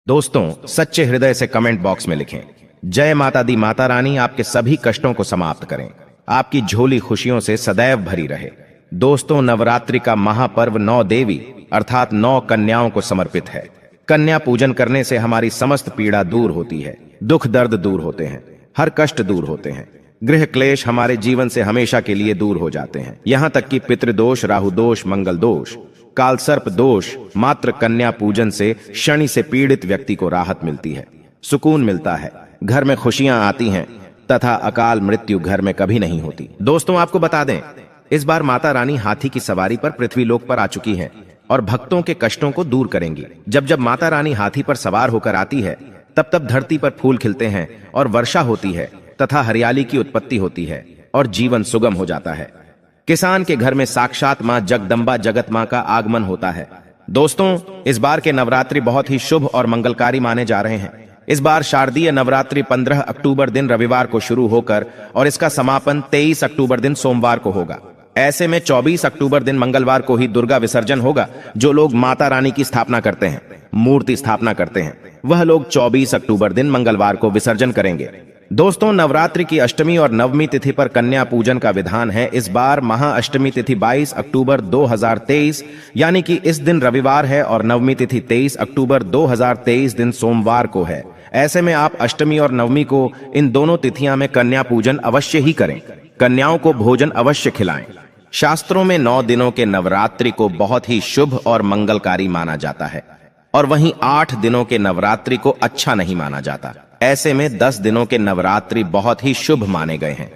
दोस्तों, सच्चे हृदय से कमेंट बॉक्स में लिखें, जय माता दी माता रानी आपके सभी कष्टों को समाप्त करें, आपकी झोली खुशियों से सदैव भरी रहे। दोस्तों, नवरात्रि का महापर्व 9 देवी अर्थात 9 कन्याओं को समर्पित है। कन्या पूजन करने से हमारी समस्त पीड़ा दूर होती है, दुख दर्द दूर होते हैं, हर कष्ट दूर होते हैं, गृह क्लेश हमारे जीवन से हमेशा के लिए दूर हो जाते हैं। यहाँ तक कि पितृदोष, राहु दोष, मंगल दोष, काल सर्प दोष, मात्र कन्या पूजन से शनि से पीड़ित व्यक्ति को राहत मिलती है, सुकून मिलता है, घर में खुशियां आती हैं तथा अकाल मृत्यु घर में कभी नहीं होती। दोस्तों, आपको बता दें, इस बार माता रानी हाथी की सवारी पर पृथ्वीलोक पर आ चुकी हैं और भक्तों के कष्टों को दूर करेंगी। जब जब माता रानी हाथी पर सवार होकर आती है, तब तब धरती पर फूल खिलते हैं और वर्षा होती है तथा हरियाली की उत्पत्ति होती है और जीवन सुगम हो जाता है। किसान के घर में साक्षात मां जगदम्बा जगत मां का आगमन होता है। दोस्तों, इस बार के नवरात्रि बहुत ही शुभ और मंगलकारी माने जा रहे हैं। इस बार शारदीय नवरात्रि 15 अक्टूबर दिन रविवार को शुरू होकर और इसका समापन 23 अक्टूबर दिन सोमवार को होगा। ऐसे में 24 अक्टूबर दिन मंगलवार को ही दुर्गा विसर्जन होगा। जो लोग माता रानी की स्थापना करते हैं, मूर्ति स्थापना करते हैं, वह लोग 24 अक्टूबर दिन मंगलवार को विसर्जन करेंगे। दोस्तों, नवरात्रि की अष्टमी और नवमी तिथि पर कन्या पूजन का विधान है। इस बार महाअष्टमी तिथि 22 अक्टूबर 2023 यानी कि इस दिन रविवार है और नवमी तिथि 23 अक्टूबर 2023 दिन सोमवार को है। ऐसे में आप अष्टमी और नवमी को इन दोनों तिथियां में कन्या पूजन अवश्य ही करें। कन्याओं को भोजन अवश्य खिलाएं। शास्त्रों में 9 दिनों के नवरात्रि को बहुत ही शुभ और मंगलकारी माना जाता है और वहीं 8 दिनों के नवरात्रि को अच्छा नहीं माना जाता। ऐसे में 10 दिनों के नवरात्रि बहुत ही शुभ माने गए हैं।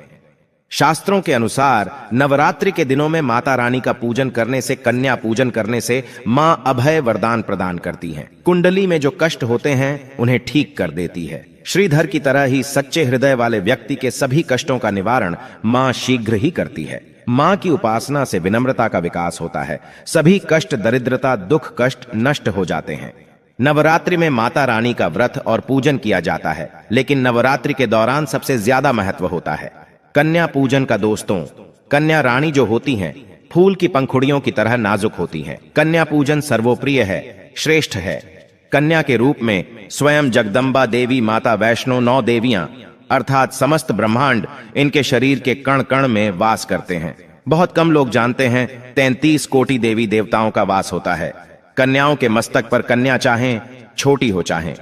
शास्त्रों के अनुसार नवरात्रि के दिनों में माता रानी का पूजन करने से, कन्या पूजन करने से मां अभय वरदान प्रदान करती हैं। कुंडली में जो कष्ट होते हैं उन्हें ठीक कर देती है। श्रीधर की तरह ही सच्चे हृदय वाले व्यक्ति के सभी कष्टों का निवारण मां शीघ्र ही करती है। मां की उपासना से विनम्रता का विकास होता है। सभी कष्ट, दरिद्रता, दुख, कष्ट नष्ट हो जाते हैं। नवरात्रि में माता रानी का व्रत और पूजन किया जाता है, लेकिन नवरात्रि के दौरान सबसे ज्यादा महत्व होता है कन्या पूजन का। दोस्तों, कन्या रानी जो होती हैं, फूल की पंखुड़ियों की तरह नाजुक होती हैं। कन्या पूजन सर्वोप्रिय है, श्रेष्ठ है। कन्या के रूप में स्वयं जगदम्बा देवी, माता वैष्णो, 9 देवियां अर्थात समस्त ब्रह्मांड इनके शरीर के कण कण में वास करते हैं। बहुत कम लोग जानते हैं 33 कोटि देवी देवताओं का वास होता है। कन्याओं के मस्तक पर कन्या चाहें छोटी हो चाहें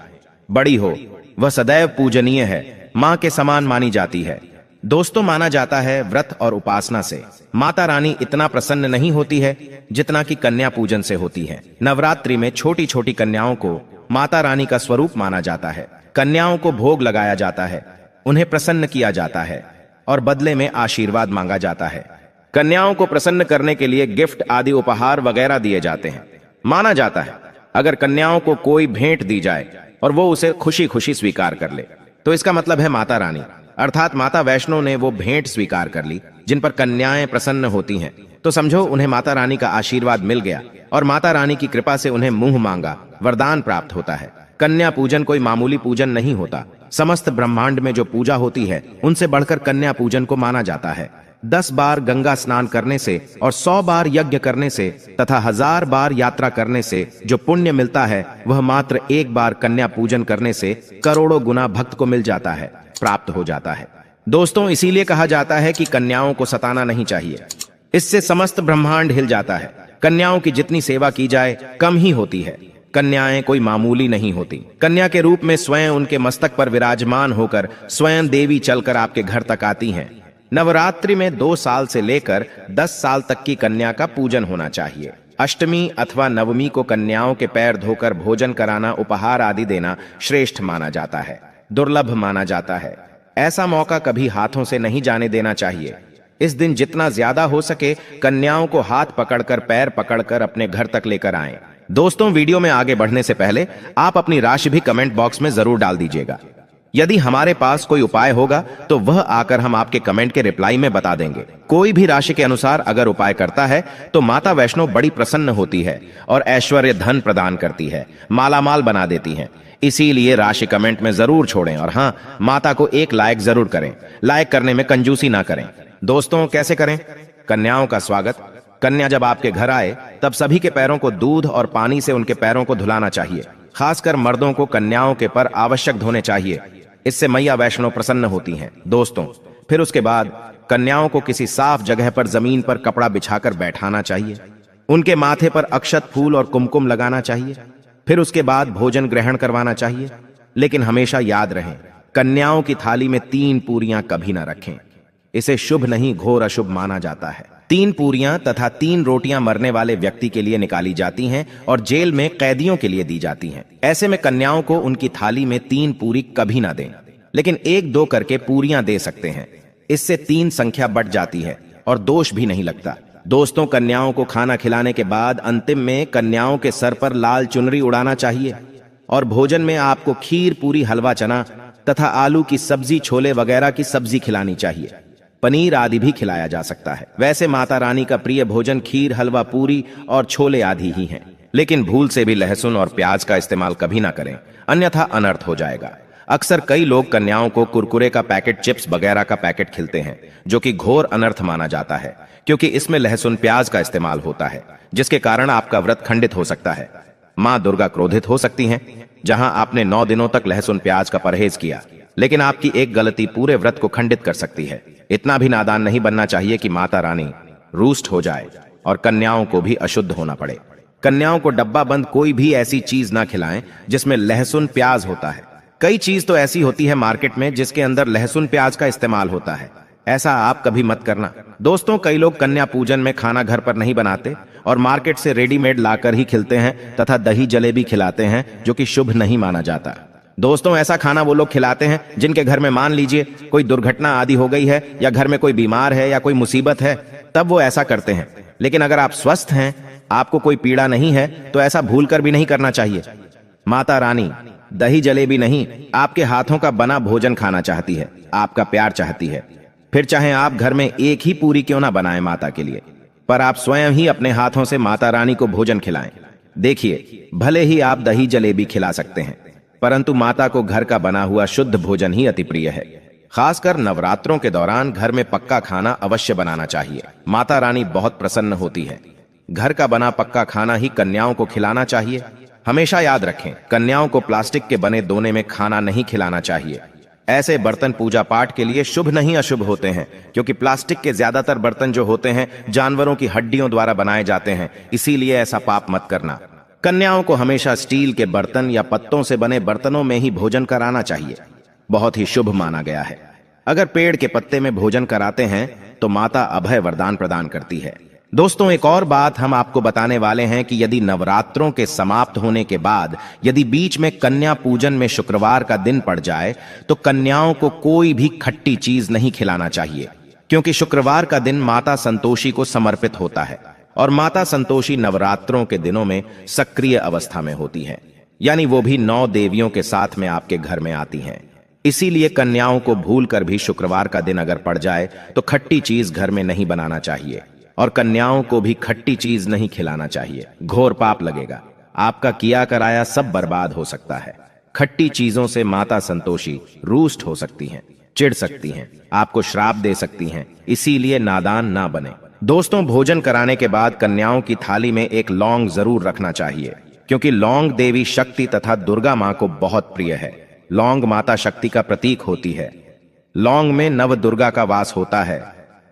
बड़ी हो, वह सदैव पूजनीय है, मां के समान मानी जाती है। दोस्तों, माना जाता है व्रत और उपासना से माता रानी इतना प्रसन्न नहीं होती है जितना कि कन्या पूजन से होती है। नवरात्रि में छोटी छोटी कन्याओं को माता रानी का स्वरूप माना जाता है। कन्याओं को भोग लगाया जाता है, उन्हें प्रसन्न किया जाता है और बदले में आशीर्वाद मांगा जाता है। कन्याओं को प्रसन्न करने के लिए गिफ्ट आदि उपहार वगैरह दिए जाते हैं। माना जाता है अगर कन्याओं को कोई भेंट दी जाए और वो उसे खुशी खुशी स्वीकार कर ले, तो इसका मतलब है माता रानी अर्थात माता वैष्णो ने वो भेंट स्वीकार कर ली। जिन पर कन्याएं प्रसन्न होती हैं, तो समझो उन्हें माता रानी का आशीर्वाद मिल गया और माता रानी की कृपा से उन्हें मुंह मांगा वरदान प्राप्त होता है। कन्या पूजन कोई मामूली पूजन नहीं होता। समस्त ब्रह्मांड में जो पूजा होती है, उनसे बढ़कर कन्या पूजन को माना जाता है। 10 बार गंगा स्नान करने से और 100 बार यज्ञ करने से तथा 1000 बार यात्रा करने से जो पुण्य मिलता है, वह मात्र 1 बार कन्या पूजन करने से करोड़ों गुना भक्त को मिल जाता है, प्राप्त हो जाता है। दोस्तों, इसीलिए कहा जाता है कि कन्याओं को सताना नहीं चाहिए, इससे समस्त ब्रह्मांड हिल जाता है। कन्याओं की जितनी सेवा की जाए कम ही होती है। कन्याएं कोई मामूली नहीं होती। कन्या के रूप में स्वयं उनके मस्तक पर विराजमान होकर स्वयं देवी चलकर आपके घर तक आती हैं। नवरात्रि में 2 साल से लेकर 10 साल तक की कन्या का पूजन होना चाहिए। अष्टमी अथवा नवमी को कन्याओं के पैर धोकर भोजन कराना, उपहार आदि देना श्रेष्ठ माना जाता है, दुर्लभ माना जाता है। ऐसा मौका कभी हाथों से नहीं जाने देना चाहिए। इस दिन जितना ज्यादा हो सके कन्याओं को हाथ पकड़कर, पैर पकड़कर अपने घर तक लेकर आएं। दोस्तों, वीडियो में आगे बढ़ने से पहले आप अपनी राशि भी कमेंट बॉक्स में जरूर डाल दीजिएगा। यदि हमारे पास कोई उपाय होगा तो वह आकर हम आपके कमेंट के रिप्लाई में बता देंगे। कोई भी राशि के अनुसार अगर उपाय करता है तो माता वैष्णो बड़ी प्रसन्न होती है और ऐश्वर्य धन प्रदान करती है, मालामाल बना देती हैं। इसीलिए राशि कमेंट में जरूर छोड़ें और हाँ, माता को एक लाइक जरूर करें। लाइक करने में कंजूसी ना करें। दोस्तों, कैसे करें? कन्याओं का स्वागत। कन्या जब आपके घर आए तब सभी के पैरों को दूध और पानी से उनके पैरों को धुलाना चाहिए। खासकर मर्दों को कन्याओं के पर आवश्यक धोने चाहिए, इससे मैया वैष्णो प्रसन्न होती हैं। दोस्तों, फिर उसके बाद कन्याओं को किसी साफ जगह पर जमीन पर कपड़ा बिछाकर बैठाना चाहिए। उनके माथे पर अक्षत, फूल और कुमकुम लगाना चाहिए। फिर उसके बाद भोजन ग्रहण करवाना चाहिए। लेकिन हमेशा याद रहे, कन्याओं की थाली में 3 पूरियां कभी ना रखें। इसे शुभ नहीं, घोर अशुभ माना जाता है। 3 पूरियां तथा 3 रोटियां मरने वाले व्यक्ति के लिए निकाली जाती हैं और जेल में कैदियों के लिए दी जाती हैं। ऐसे में कन्याओं को उनकी थाली में 3 पूरी कभी ना दें, लेकिन 1-2 करके पूरियां दे सकते हैं। इससे 3 संख्या बढ़ जाती है और दोष भी नहीं लगता। दोस्तों, कन्याओं को खाना खिलाने के बाद अंतिम में कन्याओं के सर पर लाल चुनरी उड़ाना चाहिए और भोजन में आपको खीर, पूरी, हलवा, चना तथा आलू की सब्जी, छोले वगैरह की सब्जी खिलानी चाहिए। पनीर आदि भी खिलाया जा सकता है। वैसे माता रानी का प्रिय भोजन खीर, हलवा, पूरी और छोले आदि ही हैं। लेकिन भूल से भी लहसुन और प्याज का इस्तेमाल कभी ना करें, अन्यथा अनर्थ हो जाएगा। अक्सर कई लोग कन्याओं को कुरकुरे का पैकेट, चिप्स वगैरह का पैकेट खिलाते हैं, जो कि घोर अनर्थ माना जाता है, क्योंकि इसमें लहसुन, प्याज का इस्तेमाल होता है, जिसके कारण आपका व्रत खंडित हो सकता है। मां दुर्गा क्रोधित हो सकती हैं। जहां आपने 9 दिनों तक लहसुन प्याज का परहेज किया, लेकिन आपकी एक गलती पूरे व्रत को खंडित कर सकती है। इतना भी नादान नहीं बनना चाहिए कि माता रानी रूष्ट हो जाए और कन्याओं को भी अशुद्ध होना पड़े। कन्याओं को डब्बा बंद कोई भी ऐसी चीज ना खिलाएं जिसमें लहसुन, प्याज होता है। कई चीज तो ऐसी होती है मार्केट में जिसके अंदर लहसुन, प्याज का इस्तेमाल होता है। ऐसा आप कभी मत करना। दोस्तों, कई लोग कन्या पूजन में खाना घर पर नहीं बनाते और मार्केट से रेडीमेड लाकर ही खिलाते हैं तथा दही जलेबी खिलाते हैं, जो कि शुभ नहीं माना जाता। दोस्तों, ऐसा खाना वो लोग खिलाते हैं जिनके घर में मान लीजिए कोई दुर्घटना आदि हो गई है या घर में कोई बीमार है या कोई मुसीबत है, तब वो ऐसा करते हैं। लेकिन अगर आप स्वस्थ हैं, आपको कोई पीड़ा नहीं है, तो ऐसा भूलकर भी नहीं करना चाहिए। माता रानी दही जलेबी नहीं, आपके हाथों का बना भोजन खाना चाहती है, आपका प्यार चाहती है। फिर चाहे आप घर में एक ही पूरी क्यों ना बनाएं माता के लिए, पर आप स्वयं ही अपने हाथों से माता रानी को भोजन खिलाएं। देखिए, भले ही आप दही जलेबी खिला सकते हैं, परंतु माता को घर का बना हुआ शुद्ध भोजन ही अति प्रिय है। खासकर नवरात्रों के दौरान घर में पक्का खाना अवश्य बनाना चाहिए। माता रानी बहुत प्रसन्न होती है। घर का बना पक्का खाना ही कन्याओं को खिलाना चाहिए। हमेशा याद रखें, कन्याओं को प्लास्टिक के बने दोने में खाना नहीं खिलाना चाहिए। ऐसे बर्तन पूजा पाठ के लिए शुभ नहीं अशुभ होते हैं, क्योंकि प्लास्टिक के ज्यादातर बर्तन जो होते हैं जानवरों की हड्डियों द्वारा बनाए जाते हैं, इसीलिए ऐसा पाप मत करना। कन्याओं को हमेशा स्टील के बर्तन या पत्तों से बने बर्तनों में ही भोजन कराना चाहिए, बहुत ही शुभ माना गया है। अगर पेड़ के पत्ते में भोजन कराते हैं तो माता अभय वरदान प्रदान करती है। दोस्तों, एक और बात हम आपको बताने वाले हैं कि यदि नवरात्रों के समाप्त होने के बाद यदि बीच में कन्या पूजन में शुक्रवार का दिन पड़ जाए तो कन्याओं को कोई भी खट्टी चीज नहीं खिलाना चाहिए, क्योंकि शुक्रवार का दिन माता संतोषी को समर्पित होता है और माता संतोषी नवरात्रों के दिनों में सक्रिय अवस्था में होती है, यानी वो भी 9 देवियों के साथ में आपके घर में आती हैं। इसीलिए कन्याओं को भूलकर भी शुक्रवार का दिन अगर पड़ जाए तो खट्टी चीज घर में नहीं बनाना चाहिए और कन्याओं को भी खट्टी चीज नहीं खिलाना चाहिए। घोर पाप लगेगा, आपका किया कराया सब बर्बाद हो सकता है। खट्टी चीजों से माता संतोषी रूष्ट हो सकती हैं, चिढ़ सकती हैं, आपको श्राप दे सकती हैं, इसीलिए नादान ना बने। दोस्तों, भोजन कराने के बाद कन्याओं की थाली में एक लौंग जरूर रखना चाहिए, क्योंकि लौंग देवी शक्ति तथा दुर्गा मां को बहुत प्रिय है। लौंग माता शक्ति का प्रतीक होती है। लौंग में नव दुर्गा का वास होता है।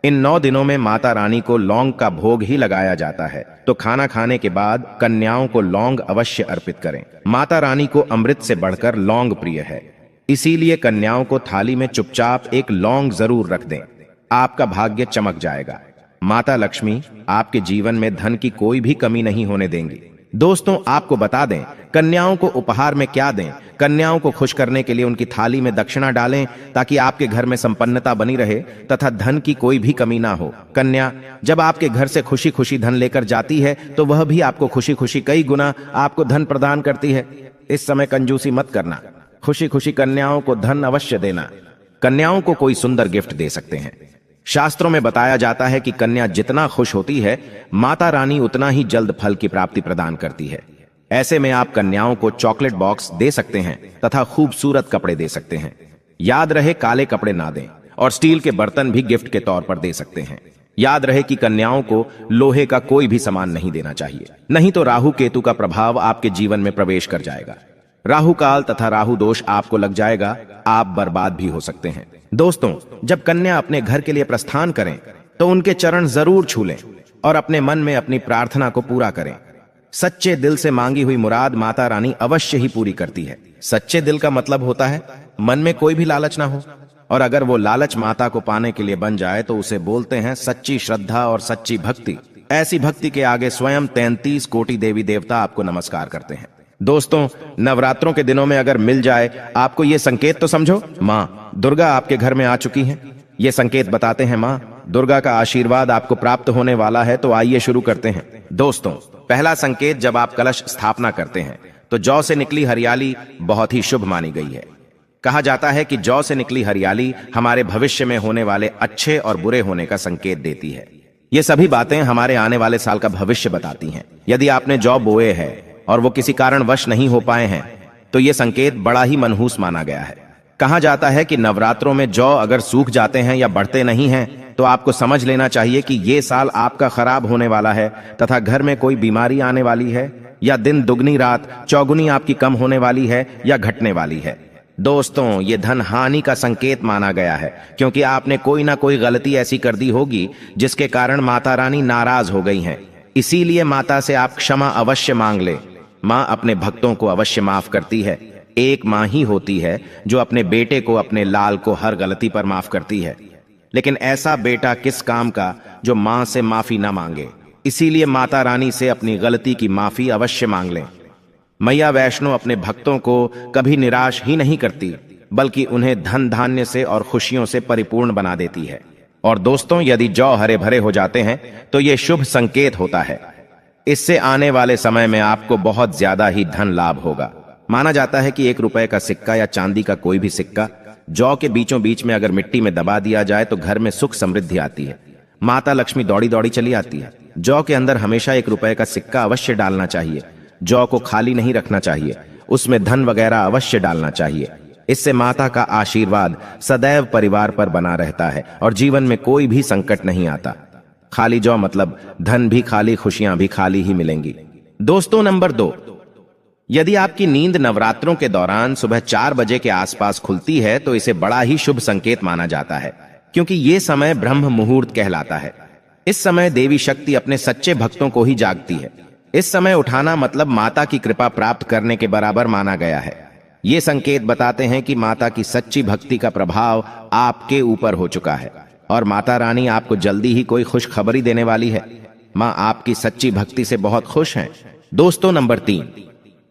इन 9 दिनों में माता रानी को लौंग का भोग ही लगाया जाता है, तो खाना खाने के बाद कन्याओं को लौंग अवश्य अर्पित करें। माता रानी को अमृत से बढ़कर लौंग प्रिय है, इसीलिए कन्याओं को थाली में चुपचाप एक लौंग जरूर रख दें। आपका भाग्य चमक जाएगा। माता लक्ष्मी आपके जीवन में धन की कोई भी कमी नहीं होने देंगी। दोस्तों, आपको बता दें, कन्याओं को उपहार में क्या दें। कन्याओं को खुश करने के लिए उनकी थाली में दक्षिणा डालें, ताकि आपके घर में संपन्नता बनी रहे तथा धन की कोई भी कमी ना हो। कन्या जब आपके घर से खुशी खुशी धन लेकर जाती है तो वह भी आपको खुशी खुशी कई गुना आपको धन प्रदान करती है। इस समय कंजूसी मत करना, खुशी खुशी कन्याओं को धन अवश्य देना। कन्याओं को कोई सुंदर गिफ्ट दे सकते हैं। शास्त्रों में बताया जाता है कि कन्या जितना खुश होती है, माता रानी उतना ही जल्द फल की प्राप्ति प्रदान करती है। ऐसे में आप कन्याओं को चॉकलेट बॉक्स दे सकते हैं तथा खूबसूरत कपड़े दे सकते हैं। याद रहे, काले कपड़े ना दें और स्टील के बर्तन भी गिफ्ट के तौर पर दे सकते हैं। याद रहे कि कन्याओं को लोहे का कोई भी सामान नहीं देना चाहिए, नहीं तो राहु केतु का प्रभाव आपके जीवन में प्रवेश कर जाएगा। राहु काल तथा राहु दोष आपको लग जाएगा, आप बर्बाद भी हो सकते हैं। दोस्तों, जब कन्या अपने घर के लिए प्रस्थान करें तो उनके चरण जरूर छू लें और अपने मन में अपनी प्रार्थना को पूरा करें। सच्चे दिल से मांगी हुई मुराद माता रानी अवश्य ही पूरी करती है। सच्चे दिल का मतलब होता है मन में कोई भी लालच ना हो, और अगर वो लालच माता को पाने के लिए बन जाए तो उसे बोलते हैं सच्ची श्रद्धा और सच्ची भक्ति। ऐसी भक्ति के आगे स्वयं 33 कोटि देवी देवता आपको नमस्कार करते हैं। दोस्तों, नवरात्रों के दिनों में अगर मिल जाए आपको ये संकेत तो समझो, माँ दुर्गा आपके घर में आ चुकी हैं। ये संकेत बताते हैं माँ दुर्गा का आशीर्वाद आपको प्राप्त होने वाला है। तो आइए शुरू करते हैं। दोस्तों, पहला संकेत, जब आप कलश स्थापना करते हैं तो जौ से निकली हरियाली बहुत ही शुभ मानी गई है। कहा जाता है कि जौ से निकली हरियाली हमारे भविष्य में होने वाले अच्छे और बुरे होने का संकेत देती है। ये सभी बातें हमारे आने वाले साल का भविष्य बताती हैं। यदि आपने जौ बोए है और वो किसी कारणवश नहीं हो पाए हैं तो ये संकेत बड़ा ही मनहूस माना गया है। कहा जाता है कि नवरात्रों में जौ अगर सूख जाते हैं या बढ़ते नहीं हैं तो आपको समझ लेना चाहिए कि ये साल आपका खराब होने वाला है तथा घर में कोई बीमारी आने वाली है, या दिन दुगनी रात चौगुनी आपकी कम होने वाली है या घटने वाली है। दोस्तों, ये धन हानि का संकेत माना गया है, क्योंकि आपने कोई ना कोई गलती ऐसी कर दी होगी जिसके कारण माता रानी नाराज हो गई हैं। इसीलिए माता से आप क्षमा अवश्य मांग ले। माँ अपने भक्तों को अवश्य माफ करती है। एक माँ ही होती है जो अपने बेटे को, अपने लाल को हर गलती पर माफ करती है। लेकिन ऐसा बेटा किस काम का जो माँ से माफी ना मांगे। इसीलिए माता रानी से अपनी गलती की माफी अवश्य मांग लें। मैया वैष्णो अपने भक्तों को कभी निराश ही नहीं करती, बल्कि उन्हें धन धान्य से और खुशियों से परिपूर्ण बना देती है। और दोस्तों, यदि जौ हरे भरे हो जाते हैं तो ये शुभ संकेत होता है। इससे आने वाले समय में आपको बहुत ज्यादा ही धन लाभ होगा। माना जाता है कि 1 रुपए का सिक्का या चांदी का कोई भी सिक्का जौ के बीचों बीच में अगर मिट्टी में दबा दिया जाए तो घर में सुख समृद्धि आती है। माता लक्ष्मी दौड़ी दौड़ी चली आती है। जौ के अंदर हमेशा 1 रुपए का सिक्का अवश्य डालना चाहिए। जौ को खाली नहीं रखना चाहिए, उसमें धन वगैरह अवश्य डालना चाहिए। इससे माता का आशीर्वाद सदैव परिवार पर बना रहता है और जीवन में कोई भी संकट नहीं आता। खाली जौ मतलब धन भी खाली, खुशियां भी खाली ही मिलेंगी। दोस्तों, नंबर 2, यदि आपकी नींद नवरात्रों के दौरान सुबह 4 बजे के आसपास खुलती है तो इसे बड़ा ही शुभ संकेत माना जाता है, क्योंकि ये समय ब्रह्म मुहूर्त कहलाता है। इस समय देवी शक्ति अपने सच्चे भक्तों को ही जागती है। इस समय उठाना मतलब माता की कृपा प्राप्त करने के बराबर माना गया है। ये संकेत बताते हैं कि माता की सच्ची भक्ति का प्रभाव आपके ऊपर हो चुका है और माता रानी आपको जल्दी ही कोई खुशखबरी देने वाली है। माँ आपकी सच्ची भक्ति से बहुत खुश हैं। दोस्तों, नंबर 3,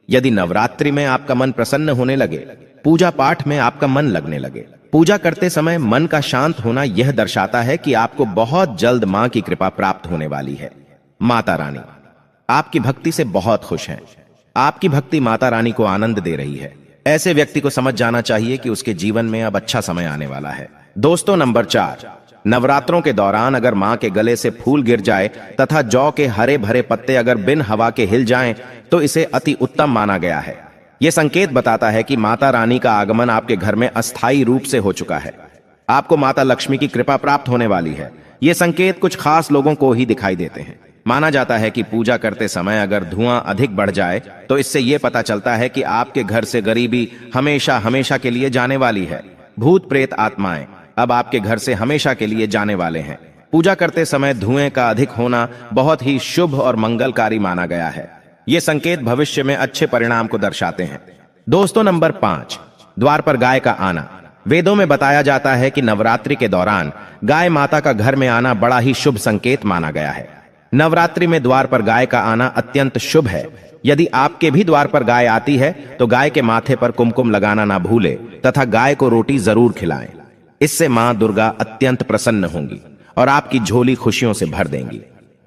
यदि नवरात्रि में आपका मन प्रसन्न होने लगे, पूजा पाठ में आपका मन लगने लगे, पूजा करते समय मन का शांत होना यह दर्शाता है कि आपको बहुत जल्द माँ की कृपा प्राप्त होने वाली है। माता रानी आपकी भक्ति से बहुत खुश हैं। आपकी भक्ति माता रानी को आनंद दे रही है। ऐसे व्यक्ति को समझ जाना चाहिए कि उसके जीवन में अब अच्छा समय आने वाला है। दोस्तों, नंबर 4, नवरात्रों के दौरान अगर मां के गले से फूल गिर जाए तथा जौ के हरे भरे पत्ते अगर बिन हवा के हिल जाएं तो इसे अति उत्तम माना गया है। यह संकेत बताता है कि माता रानी का आगमन आपके घर में अस्थायी रूप से हो चुका है। आपको माता लक्ष्मी की कृपा प्राप्त होने वाली है। ये संकेत कुछ खास लोगों को ही दिखाई देते हैं। माना जाता है कि पूजा करते समय अगर धुआं अधिक बढ़ जाए तो इससे यह पता चलता है कि आपके घर से गरीबी हमेशा हमेशा के लिए जाने वाली है। भूत प्रेत आत्माएं अब आपके घर से हमेशा के लिए जाने वाले हैं। पूजा करते समय धुएं का अधिक होना बहुत ही शुभ और मंगलकारी माना गया है। ये संकेत भविष्य में अच्छे परिणाम को दर्शाते हैं। दोस्तों, नंबर 5, द्वार पर गाय का आना। वेदों में बताया जाता है कि नवरात्रि के दौरान गाय माता का घर में आना बड़ा ही शुभ संकेत माना गया है। नवरात्रि में द्वार पर गाय का आना अत्यंत शुभ है। यदि आपके भी द्वार पर गाय आती है तो गाय के माथे पर कुमकुम लगाना ना भूले तथा गाय को रोटी जरूर खिलाएं। इससे मां दुर्गा अत्यंत प्रसन्न होंगी और आपकी झोली खुशियों से भर देंगी।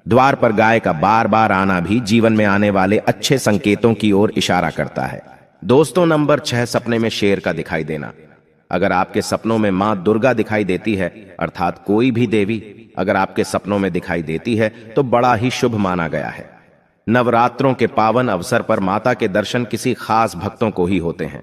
द्वार पर गाय का बार बार आना भी जीवन में आने वाले अच्छे संकेतों की ओर इशारा करता है। दोस्तों, नंबर 6, सपने में शेर का दिखाई देना। अगर आपके सपनों में मां दुर्गा दिखाई देती है, अर्थात कोई भी देवी अगर आपके सपनों में दिखाई देती है तो बड़ा ही शुभ माना गया है। नवरात्रों के पावन अवसर पर माता के दर्शन किसी खास भक्तों को ही होते हैं।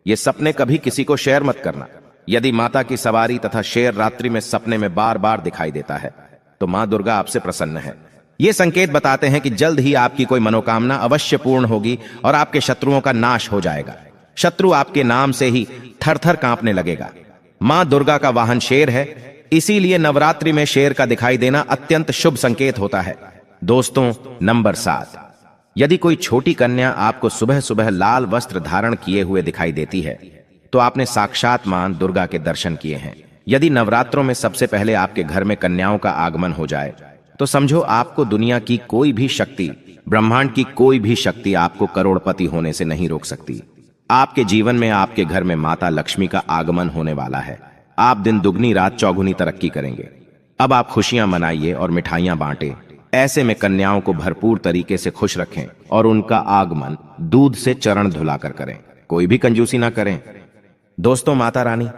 ये सपने कभी किसी को शेयर मत करना। यदि माता की सवारी तथा शेर रात्रि में सपने में बार बार दिखाई देता है तो मां दुर्गा आपसे प्रसन्न है। ये संकेत बताते हैं कि जल्द ही आपकी कोई मनोकामना अवश्य पूर्ण होगी और आपके शत्रुओं का नाश हो जाएगा। शत्रु आपके नाम से ही थर-थर कांपने लगेगा। मां दुर्गा का वाहन शेर है, इसीलिए नवरात्रि में शेर का दिखाई देना अत्यंत शुभ संकेत होता है। दोस्तों, नंबर 7, यदि कोई छोटी कन्या आपको सुबह सुबह लाल वस्त्र धारण किए हुए दिखाई देती है तो आपने साक्षात मां दुर्गा के दर्शन किए हैं। यदि नवरात्रों में सबसे पहले आपके घर में कन्याओं का आगमन हो जाए तो समझो आपको दुनिया की कोई भी शक्ति, ब्रह्मांड की कोई भी शक्ति आपको करोड़पति होने से नहीं रोक सकती। आपके जीवन में, आपके घर में माता लक्ष्मी का आगमन होने वाला है। आप दिन दुगनी रात चौगुनी तरक्की करेंगे। अब आप खुशियां मनाइए और मिठाइयां बांटें। ऐसे में कन्याओं को भरपूर तरीके से खुश रखें और उनका आगमन दूध से चरण धुलाकर करें, कोई भी कंजूसी ना करें। दोस्तों, माता रानी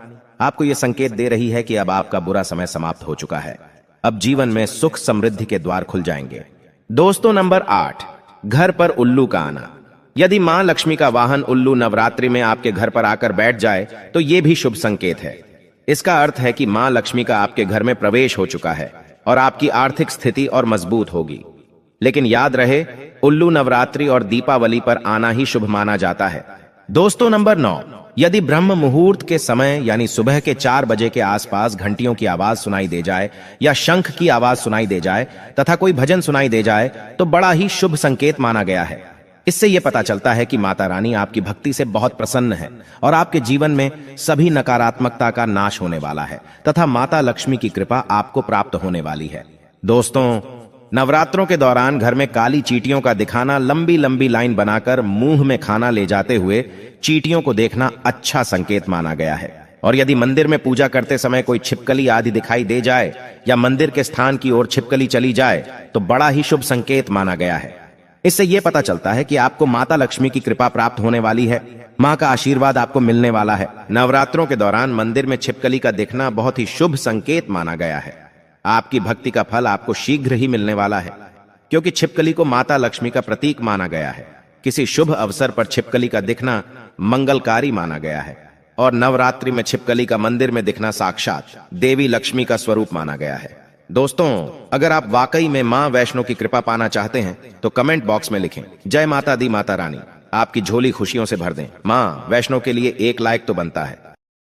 आपको यह संकेत दे रही है कि अब आपका बुरा समय समाप्त हो चुका है। अब जीवन में सुख समृद्धि के द्वार खुल जाएंगे। दोस्तों, नंबर 8, घर पर उल्लू का आना। यदि मां लक्ष्मी का वाहन उल्लू नवरात्रि में आपके घर पर आकर बैठ जाए तो यह भी शुभ संकेत है। इसका अर्थ है कि मां लक्ष्मी का आपके घर में प्रवेश हो चुका है और आपकी आर्थिक स्थिति और मजबूत होगी। लेकिन याद रहे, उल्लू नवरात्रि और दीपावली पर आना ही शुभ माना जाता है। दोस्तों, नंबर 9, यदि ब्रह्म मुहूर्त के समय यानी सुबह के 4 बजे के आसपास घंटियों की आवाज सुनाई दे जाए या शंख की आवाज सुनाई दे जाए तथा कोई भजन सुनाई दे जाए तो बड़ा ही शुभ संकेत माना गया है। इससे यह पता चलता है कि माता रानी आपकी भक्ति से बहुत प्रसन्न है और आपके जीवन में सभी नकारात्मकता का नाश होने वाला है तथा माता लक्ष्मी की कृपा आपको प्राप्त होने वाली है। दोस्तों, नवरात्रों के दौरान घर में काली चींटियों का दिखाना, लंबी लंबी लाइन बनाकर मुंह में खाना ले जाते हुए चींटियों को देखना अच्छा संकेत माना गया है। और यदि मंदिर में पूजा करते समय कोई छिपकली आदि दिखाई दे जाए या मंदिर के स्थान की ओर छिपकली चली जाए तो बड़ा ही शुभ संकेत माना गया है। इससे यह पता चलता है कि आपको माता लक्ष्मी की कृपा प्राप्त होने वाली है, मां का आशीर्वाद आपको मिलने वाला है। नवरात्रों के दौरान मंदिर में छिपकली का दिखना बहुत ही शुभ संकेत माना गया है। आपकी भक्ति का फल आपको शीघ्र ही मिलने वाला है, क्योंकि छिपकली को माता लक्ष्मी का प्रतीक माना गया है। किसी शुभ अवसर पर छिपकली का दिखना मंगलकारी माना गया है और नवरात्रि में छिपकली का मंदिर में दिखना साक्षात देवी लक्ष्मी का स्वरूप माना गया है। दोस्तों, अगर आप वाकई में मां वैष्णो की कृपा पाना चाहते हैं तो कमेंट बॉक्स में लिखें, जय माता दी माता रानी। आपकी झोली खुशियों से भर दें। मां वैष्णो के लिए एक लाइक तो बनता है।